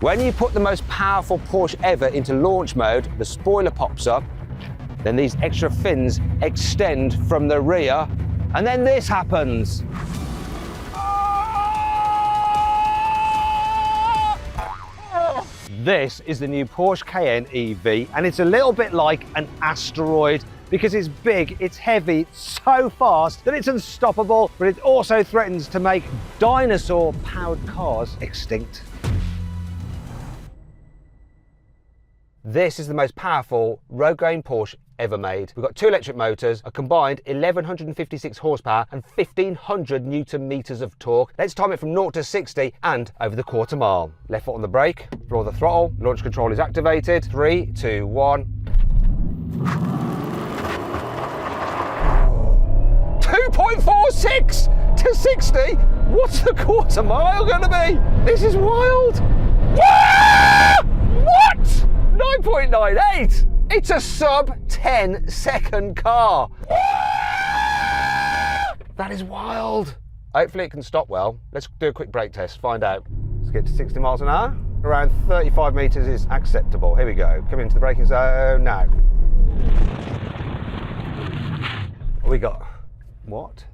When you put the most powerful Porsche ever into launch mode, the spoiler pops up, then these extra fins extend from the rear, and then this happens. This is the new Porsche Cayenne EV, and it's a little bit like an asteroid because it's big, it's heavy, it's so fast that it's unstoppable, but it also threatens to make dinosaur-powered cars extinct. This is the most powerful road-going Porsche ever made. We've got 2 electric motors, a combined 1156 horsepower and 1500 newton meters of torque. Let's time it from 0 to 60 and over the quarter mile. Left foot on the brake, floor the throttle, launch control is activated. 3, 2, 1. 2.46 to 60? What's the quarter mile gonna be? This is wild. What? 9.98! It's a sub 10 second car. That is wild. Hopefully it can stop well. Let's do a quick brake test, find out. Let's get to 60 miles an hour. Around 35 meters is acceptable. Here we go. Coming into the braking zone now. What we got? What?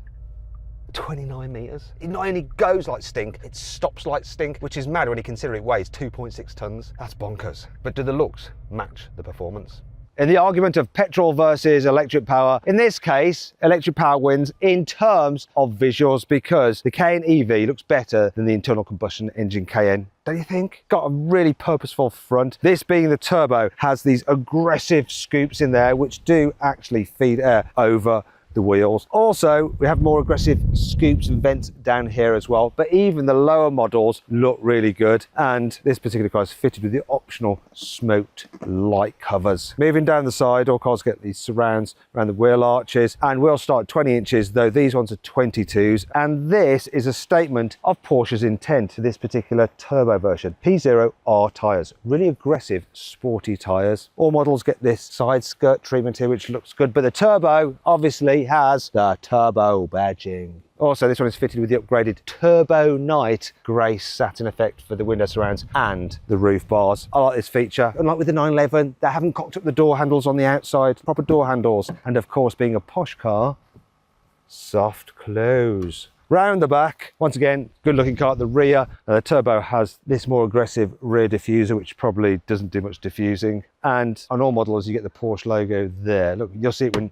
29 meters. It not only goes like stink, it stops like stink, which is mad when you consider it weighs 2.6 tons. That's bonkers. But do the looks match the performance? In the argument of petrol versus electric power, in this case, electric power wins in terms of visuals because the Cayenne EV looks better than the internal combustion engine Cayenne. Don't you think? Got a really purposeful front. This being the turbo has these aggressive scoops in there which do actually feed air over the wheels. Also, we have more aggressive scoops and vents down here as well, but even the lower models look really good, and this particular car is fitted with the optional smoked light covers. Moving down the side, all cars get these surrounds around the wheel arches, and wheels start at 20 inches, though these ones are 22s, and this is a statement of Porsche's intent for this particular turbo version. P0R tyres, really aggressive, sporty tyres. All models get this side skirt treatment here, which looks good, but the turbo obviously has the turbo badging. Also, this one is fitted with the upgraded Turbo Night grey satin effect for the window surrounds and the roof bars. I like this feature. Unlike with the 911, they haven't cocked up the door handles on the outside, proper door handles. And of course, being a posh car, soft close. Round the back, once again, good looking car at the rear. The turbo has this more aggressive rear diffuser, which probably doesn't do much diffusing. And on all models, you get the Porsche logo there. Look, you'll see it when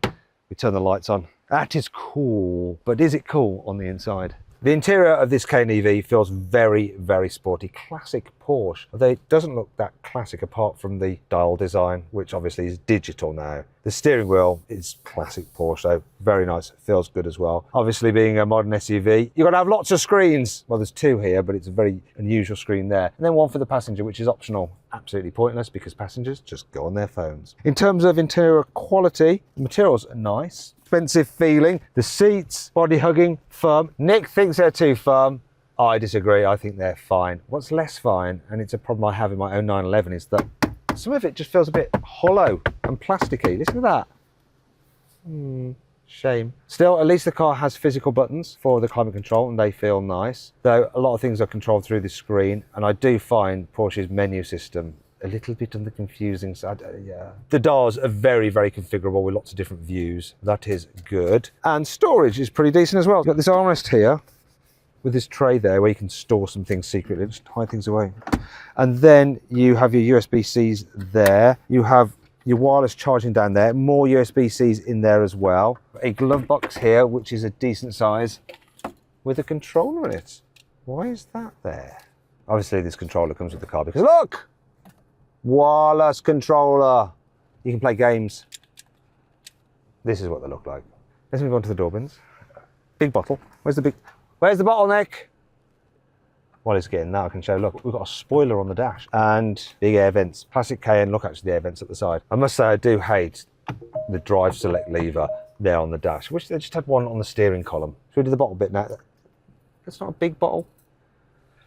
we turn the lights on. That is cool, but is it cool on the inside? The interior of this Cayenne EV feels very, very sporty. Classic Porsche, although it doesn't look that classic apart from the dial design, which obviously is digital now. The steering wheel is classic Porsche, so very nice, feels good as well. Obviously being a modern SUV, you've got to have lots of screens. Well, there's 2 here, but it's a very unusual screen there. And then one for the passenger, which is optional. Absolutely pointless because passengers just go on their phones. In terms of interior quality, the materials are nice. Expensive feeling. The seats, body hugging, firm. Nick thinks they're too firm. I disagree, I think they're fine. What's less fine, and it's a problem I have in my own 911, is that some of it just feels a bit hollow and plasticky. Listen to that. Shame. Still, at least the car has physical buttons for the climate control and they feel nice. Though a lot of things are controlled through the screen, and I do find Porsche's menu system a little bit on the confusing side. The doors are very, very configurable with lots of different views. That is good. And storage is pretty decent as well. You've got this armrest here with this tray there where you can store some things secretly, just hide things away. And then you have your USB-Cs there. You have your wireless charging down there, more USB-Cs in there as well. A glove box here, which is a decent size with a controller in it. Why is that there? Obviously this controller comes with the car because look! Wireless controller. You can play games. This is what they look like. Let's move on to the door bins. Big bottle. Where's the bottleneck? While it's getting that, I can show, look, we've got a spoiler on the dash and big air vents. Classic Cayenne, look actually the air vents at the side. I must say I do hate the drive select lever there on the dash. I wish they just had one on the steering column. Should we do the bottle bit now? That's not a big bottle.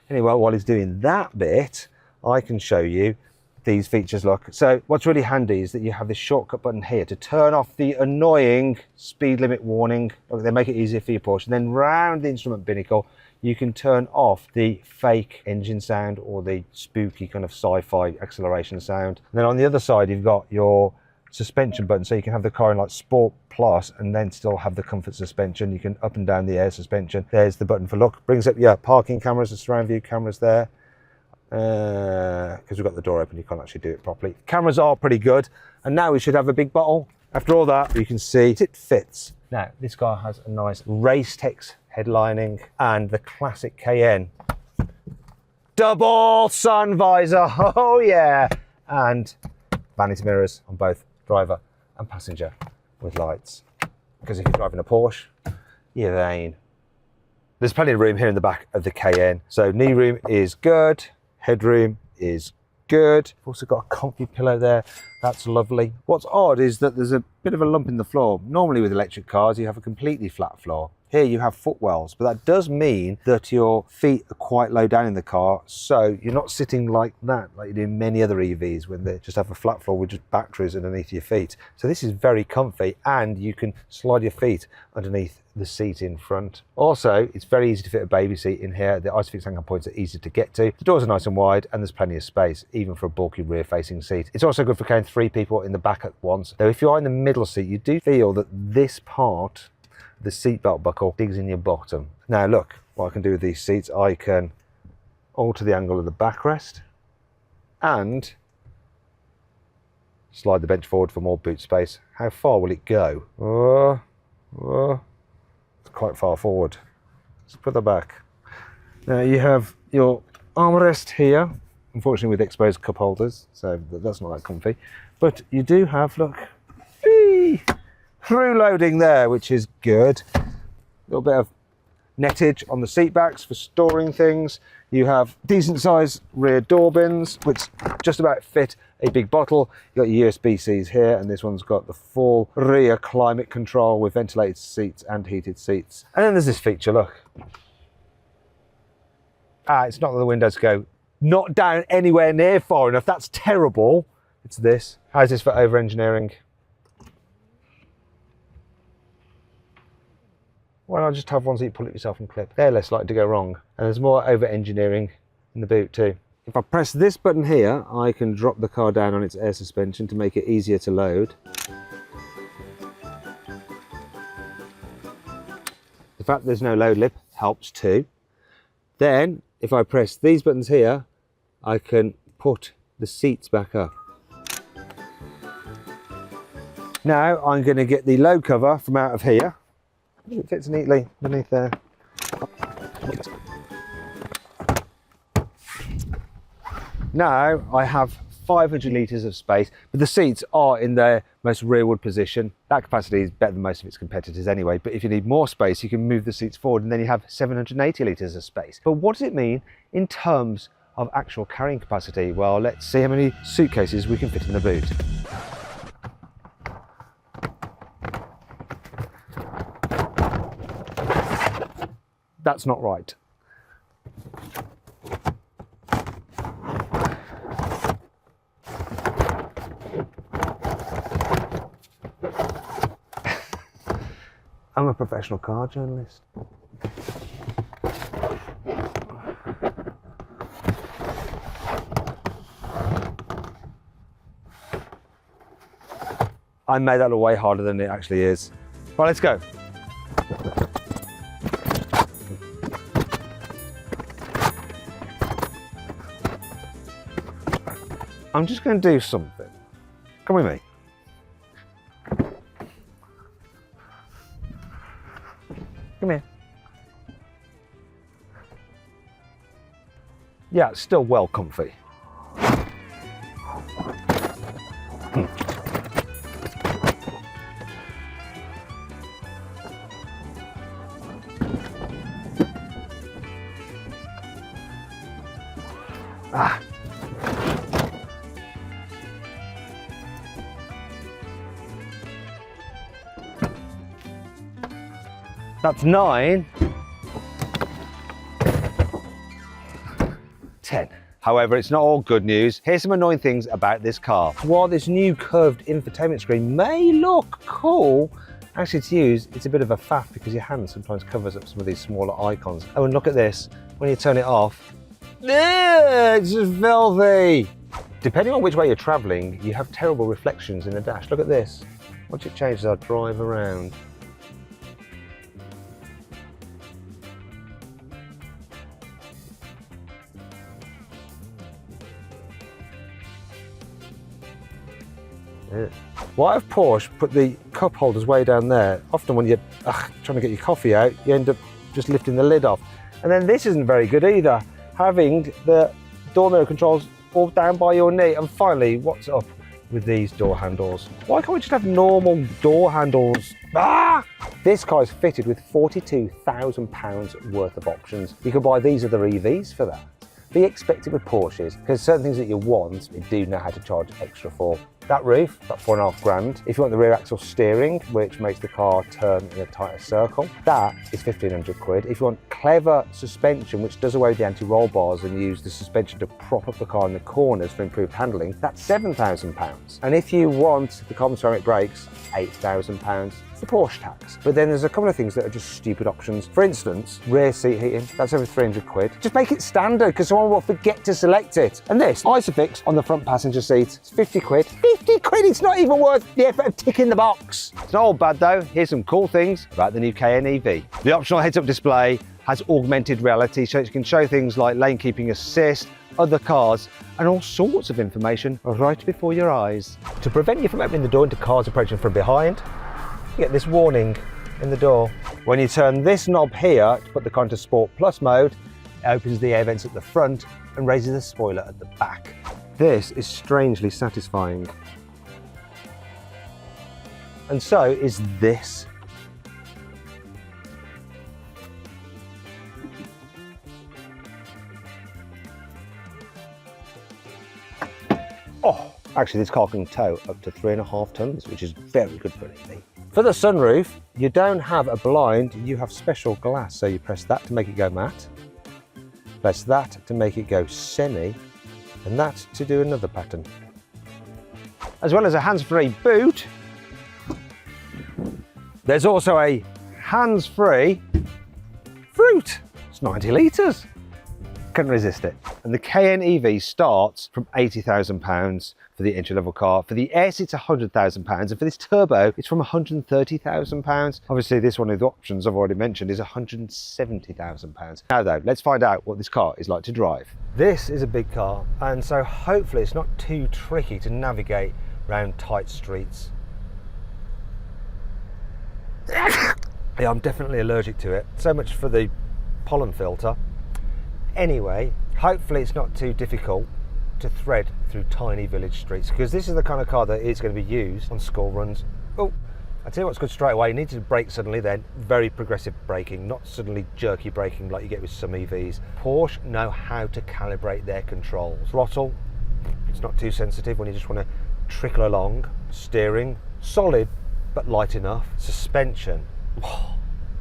Anyway, while he's doing that bit, I can show you these features. Look, so what's really handy is that you have this shortcut button here to turn off the annoying speed limit warning. Look, they make it easier for your Porsche. And then round the instrument binnacle, you can turn off the fake engine sound or the spooky kind of sci-fi acceleration sound. And then on the other side, you've got your suspension button, so you can have the car in like Sport Plus and then still have the comfort suspension. You can up and down the air suspension. There's the button for look. Brings up your parking cameras and surround view cameras there. Because we've got the door open, you can't actually do it properly. Cameras are pretty good. And now we should have a big bottle. After all that, you can see it fits. Now, this car has a nice Race Tex headlining and the classic Cayenne. Double sun visor, oh yeah! And vanity mirrors on both driver and passenger with lights. Because if you're driving a Porsche, you're vain. There's plenty of room here in the back of the Cayenne. So knee room is good, headroom is good. We've also got a comfy pillow there. That's lovely. What's odd is that there's a bit of a lump in the floor. Normally with electric cars, you have a completely flat floor. Here you have footwells, but that does mean that your feet are quite low down in the car, so you're not sitting like that, like you do in many other EVs when they just have a flat floor with just batteries underneath your feet. So this is very comfy, and you can slide your feet underneath the seat in front. Also, it's very easy to fit a baby seat in here. The ISOFIX anchor points are easy to get to. The doors are nice and wide, and there's plenty of space, even for a bulky rear-facing seat. It's also good for carrying 3 people in the back at once. Now, if you are in the middle seat, you do feel that this part, the seatbelt buckle, digs in your bottom. Now look, what I can do with these seats, I can alter the angle of the backrest and slide the bench forward for more boot space. How far will it go? It's quite far forward. Let's put that back. Now you have your armrest here, unfortunately with exposed cup holders, so that's not that comfy. But you do have, look, through loading there, which is good. A little bit of nettage on the seat backs for storing things. You have decent sized rear door bins, which just about fit a big bottle. You've got your USB-Cs here, and this one's got the full rear climate control with ventilated seats and heated seats. And then there's this feature, look. It's not that the windows go not down anywhere near far enough. That's terrible. It's this. How's this for over-engineering? Why not just have one so you pull it yourself and clip? They're less likely to go wrong. And there's more over-engineering in the boot too. If I press this button here, I can drop the car down on its air suspension to make it easier to load. The fact there's no load lip helps too. Then, if I press these buttons here, I can put the seats back up. Now I'm going to get the load cover from out of here. It fits neatly underneath there. Now I have 500 litres of space, but the seats are in their most rearward position. That capacity is better than most of its competitors anyway, but if you need more space, you can move the seats forward and then you have 780 litres of space. But what does it mean in terms of actual carrying capacity? Well, let's see how many suitcases we can fit in the boot. That's not right. I'm a professional car journalist. I made that look way harder than it actually is. Right, let's go. I'm just going to do something. Come with me. Come here. Yeah, it's still well comfy. That's 9, 10. However, it's not all good news. Here's some annoying things about this car. While this new curved infotainment screen may look cool, Actually, to use, it's a bit of a faff because your hand sometimes covers up some of these smaller icons. Oh, and look at this. When you turn it off, it's just filthy. Depending on which way you're travelling, you have terrible reflections in the dash. Look at this. Watch it change as I drive around. Why have Porsche put the cup holders way down there? Often when you're trying to get your coffee out, you end up just lifting the lid off. And then this isn't very good either, having the door mirror controls all down by your knee. And finally, what's up with these door handles? Why can't we just have normal door handles? This car is fitted with £42,000 worth of options. You can buy these other EVs for that. Be expected with Porsches, because certain things that you want, they do know how to charge extra for. That roof, about £4,500. If you want the rear axle steering, which makes the car turn in a tighter circle, that is £1,500. If you want clever suspension, which does away with the anti-roll bars and use the suspension to prop up the car in the corners for improved handling, that's £7,000. And if you want the carbon ceramic brakes, £8,000. The Porsche tax. But then there's a couple of things that are just stupid options. For instance, rear seat heating, that's over £300. Just make it standard because someone will forget to select it. And this, Isofix on the front passenger seat, it's £50. £50, it's not even worth the effort of ticking the box. It's not all bad though. Here's some cool things about the new Cayenne EV. The optional heads-up display has augmented reality, so it can show things like lane keeping assist, other cars, and all sorts of information right before your eyes. To prevent you from opening the door into cars approaching from behind, you get this warning in the door. When you turn this knob here to put the car into Sport Plus mode, it opens the air vents at the front and raises the spoiler at the back. This is strangely satisfying. And so is this. Oh, actually this car can tow up to 3.5 tons, which is very good for an EV. For the sunroof, you don't have a blind, you have special glass. So you press that to make it go matte, press that to make it go semi, and that to do another pattern. As well as a hands-free boot, there's also a hands-free fruit. It's 90 litres. Couldn't resist it. And the Cayenne EV starts from £80,000 for the entry-level car. For the S, it's £100,000, and for this turbo, it's from £130,000. Obviously, this one of the options I've already mentioned is £170,000. Now though, let's find out what this car is like to drive. This is a big car, and so hopefully it's not too tricky to navigate around tight streets. Yeah, I'm definitely allergic to it. So much for the pollen filter. Anyway, hopefully it's not too difficult to thread through tiny village streets, because this is the kind of car that is going to be used on school runs. Oh, I tell you what's good straight away, you need to brake suddenly then. Very progressive braking, not suddenly jerky braking like you get with some EVs. Porsche know how to calibrate their controls. Throttle, it's not too sensitive when you just want to trickle along. Steering, solid but light enough. Suspension, oh,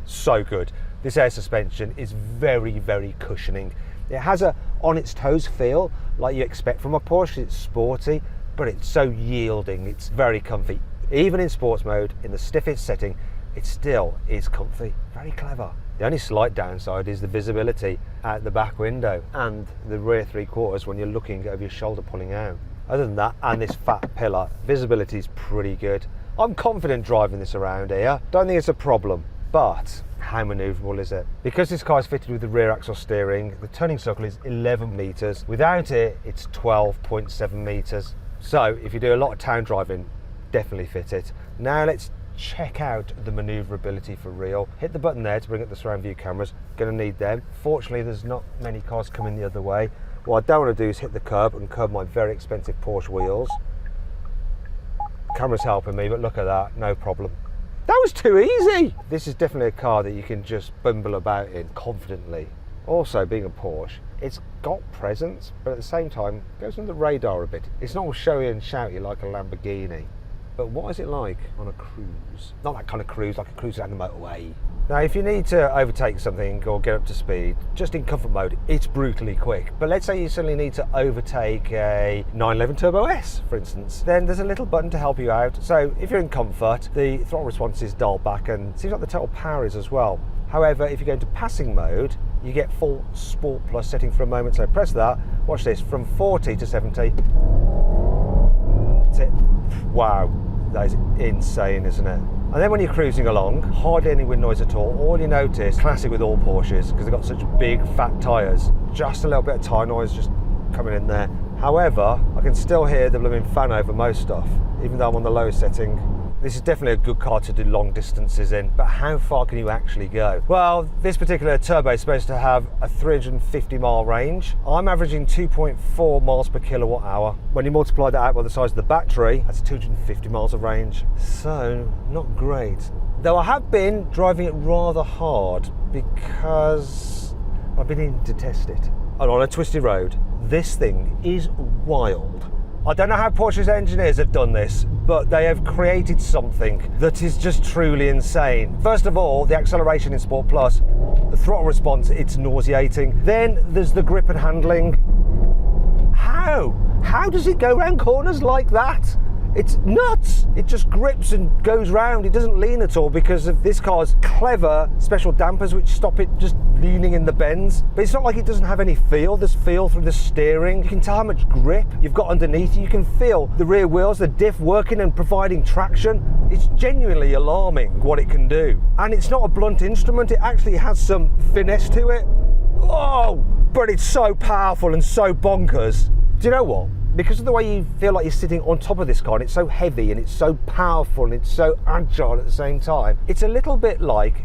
so good. This air suspension is very, very cushioning. It has a on its toes feel like you expect from a Porsche. It's sporty, but it's so yielding. It's very comfy. Even in sports mode, in the stiffest setting, it still is comfy. Very clever. The only slight downside is the visibility out the back window and the rear three quarters when you're looking over your shoulder pulling out. Other than that, and this fat pillar, visibility is pretty good. I'm confident driving this around here. Don't think it's a problem, but how manoeuvrable is it? Because this car is fitted with the rear axle steering, the turning circle is 11 metres. Without it, it's 12.7 metres. So if you do a lot of town driving, definitely fit it. Now let's check out the manoeuvrability for real. Hit the button there to bring up the surround view cameras. Gonna need them. Fortunately, there's not many cars coming the other way. What I don't want to do is hit the curb and curb my very expensive Porsche wheels. Camera's helping me, but look at that, no problem. That was too easy. This is definitely a car that you can just bumble about in confidently. Also, being a Porsche, it's got presence, but at the same time, goes under the radar a bit. It's not all showy and shouty like a Lamborghini. But what is it like on a cruise? Not that kind of cruise, like a cruise down the motorway. Now, if you need to overtake something or get up to speed, just in comfort mode, it's brutally quick. But let's say you suddenly need to overtake a 911 Turbo S, for instance, then there's a little button to help you out. So if you're in comfort, the throttle response is dialed back and it seems like the total power is as well. However, if you go into passing mode, you get full Sport Plus setting for a moment. So press that, watch this, from 40 to 70. That's it. Wow, that is insane, isn't it? And then when you're cruising along, hardly any wind noise at all you notice, classic with all Porsches, because they've got such big fat tyres, just a little bit of tyre noise just coming in there. However, I can still hear the blooming fan over most stuff, even though I'm on the lowest setting. This is definitely a good car to do long distances in, but how far can you actually go? Well, this particular turbo is supposed to have a 350 mile range. I'm averaging 2.4 miles per kilowatt hour. When you multiply that out by the size of the battery, that's 250 miles of range. So, not great. Though I have been driving it rather hard because I've been needing to test it. And on a twisty road, this thing is wild. I don't know how Porsche's engineers have done this, but they have created something that is just truly insane. First of all, the acceleration in Sport Plus, the throttle response, it's nauseating. Then there's the grip and handling. How does it go round corners like that? It's nuts. It just grips and goes round. It doesn't lean at all because of this car's clever special dampers which stop it just leaning in the bends. But it's not like it doesn't have any feel. There's feel through the steering. You can tell how much grip you've got underneath you. You can feel the rear wheels, the diff working and providing traction. It's genuinely alarming what it can do. And it's not a blunt instrument. It actually has some finesse to it. Oh, but it's so powerful and so bonkers. Do you know what? Because of the way you feel like you're sitting on top of this car, and it's so heavy and it's so powerful and it's so agile at the same time, it's a little bit like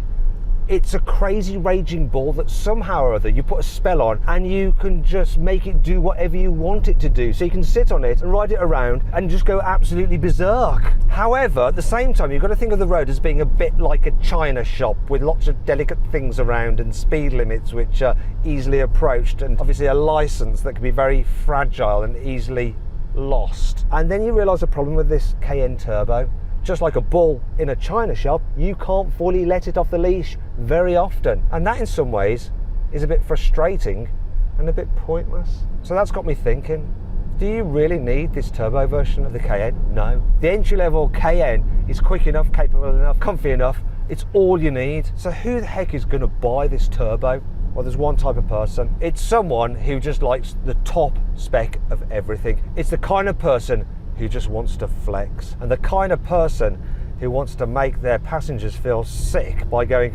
it's a crazy raging bull that somehow or other you put a spell on and you can just make it do whatever you want it to do. So you can sit on it and ride it around and just go absolutely berserk. However, at the same time, you've got to think of the road as being a bit like a china shop with lots of delicate things around and speed limits which are easily approached, and obviously a license that can be very fragile and easily lost. And then you realise the problem with this Cayenne Turbo. Just like a bull in a china shop, you can't fully let it off the leash very often. And that in some ways is a bit frustrating and a bit pointless. So that's got me thinking, do you really need this turbo version of the Cayenne? No. The entry-level Cayenne is quick enough, capable enough, comfy enough. It's all you need. So who the heck is going to buy this turbo? Well, there's one type of person. It's someone who just likes the top spec of everything. It's the kind of person who just wants to flex, and the kind of person who wants to make their passengers feel sick by going.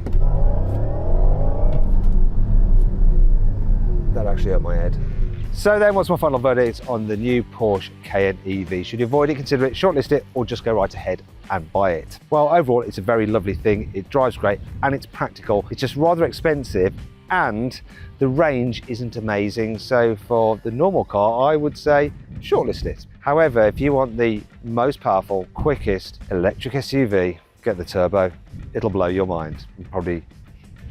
That actually hurt my head. So then, what's my final verdict on the new Porsche Cayenne EV? Should you avoid it, consider it, shortlist it, or just go right ahead and buy it? Well, overall, it's a very lovely thing. It drives great and it's practical. It's just rather expensive and the range isn't amazing. So for the normal car, I would say shortlist it. However, if you want the most powerful, quickest electric SUV, get the turbo. It'll blow your mind and probably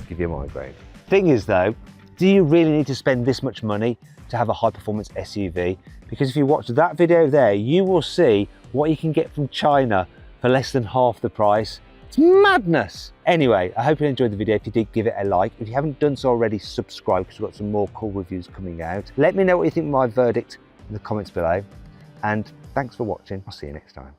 give you a migraine. Thing is though, do you really need to spend this much money to have a high performance SUV? Because if you watch that video there, you will see what you can get from China for less than half the price. It's madness. Anyway, I hope you enjoyed the video. If you did, give it a like. If you haven't done so already, subscribe because we've got some more cool reviews coming out. Let me know what you think of my verdict in the comments below. And thanks for watching. I'll see you next time.